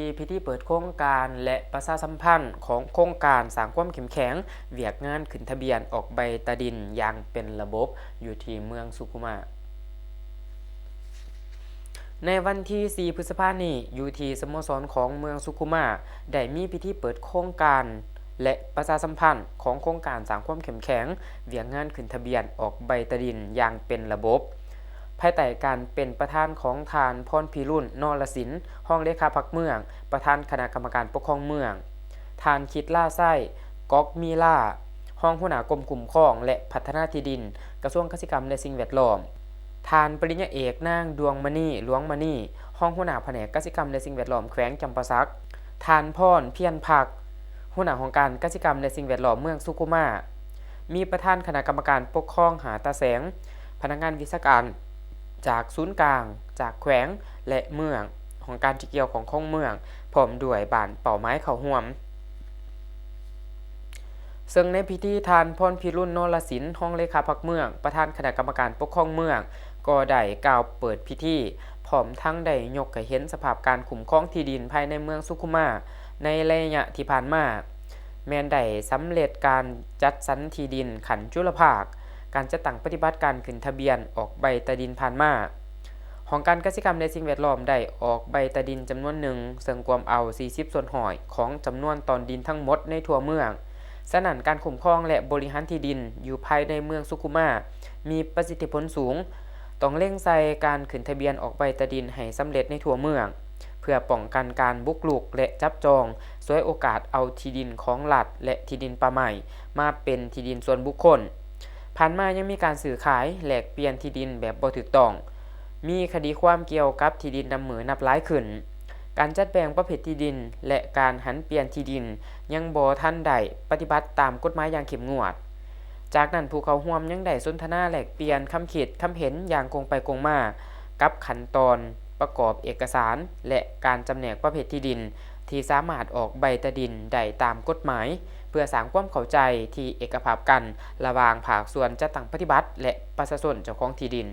มีพิธีเปิดโครงการและประชาสัมพันธ์ของโครงการสร้างความเข้มแข็งเวียกงานขึ้นทะเบียนออกใบตาดินอย่างเป็นระบบอยู่ที่เมืองสุขุมะในวันที่ 4 พฤษภาคมนี้อยู่ที่สโมสรของเมืองสุขุมะได้มีพิธีเปิดโครงการและประชาสัมพันธ์ของโครงการสร้างความเข้มแข็งเวียกงานขึ้นทะเบียนออกใบตาดินอย่างเป็นระบบภายใต้การเป็นประธานของทานพรพิรุณนรสินห์ห้องเลขาพรรคเมืองประธานคณะกรรมการปกครองเมืองทานคิดล่าไส้ก๊อกมีล่าห้องหัวหน้ากรมคุ้มครองและพัฒนาที่ดินกระทรวงเกษตรกรรมและสิ่งแวดล้อมทานปริญญาเอกนางดวงมณีหลวงมณีห้องหัวหน้าแผนกเกษตรกรรมและสิ่งแวดล้อมแขวงจำปาสักทานพรเพียรพักหัวหน้าของการเกษตรกรรมและสิ่งแวดล้อมเมืองสุขุมะมีประธานคณะกรรมการปกครองหาตาแสงพนักงานวิชาการจากศูนย์กลางจากแขวงและเมืองของการที่เกี่ยวของเมืองพร้อมด้วยบ้านเป่าไม้เขาห่วมซึ่งในพิธีทานพรพิรุณนรสินห์ห้องเลขาพรรคเมืองประธานคณะกรรมการปกครองเมืองก็ได้กล่าวเปิดพิธีพร้อมทั้งได้ยกให้เห็นสภาพการคุ้มครองที่ดินภายในเมืองสุขุมะในระยะที่ผ่านมาแม้นได้สำเร็จการจัดสรรที่ดินขันจุลภาคการจัดตั้งปฏิบัติการขึ้นทะเบียนออกใบตาดินผ่านมาของการเกษตรกรรมและสิ่งแวดล้อมได้ออกใบตาดินจำนวนหนึ่งซึ่งรวมเอา40ส่วนหอยของจำนวนตอนดินทั้งหมดในทั่วเมืองฉะนั้นการคุ้มครองและบริหารที่ดินอยู่ภายในเมืองสุขุมะมีประสิทธิผลสูงต้องเร่งใส่การขึ้นทะเบียนออกใบตาดินให้สำเร็จในทั่วเมืองเพื่อป้องกันการบุกรุกและจับจองฉวยโอกาสเอาที่ดินของรัฐและที่ดินป่าไม้มาเป็นที่ดินส่วนบุคคลผ่านมายังมีการซื้อขายแลกเปลี่ยนที่ดินแบบบ่ถูกต้องมีคดีความเกี่ยวกับที่ดินนำมือนับหลายขึ้นการจัดแบ่งประเภทที่ดินและการหันเปลี่ยนที่ดินยังบ่ทันได้ปฏิบัติตามกฎหมายอย่างเข้มงวดจากนั้นผู้เข้าร่วมยังได้สนทนาแลกเปลี่ยนคำคิดคำเห็นอย่างตรงไปตรงมากับขั้นตอนประกอบเอกสารและการจำแนกประเภทที่ดินที่สามารถออกใบตาดินได้ตามกฎหมายเพื่อสร้างความเข้าใจที่เอกภาพกันระหว่างภาคส่วนจัดตั้งปฏิบัติและประชาชนเจ้าของที่ดิน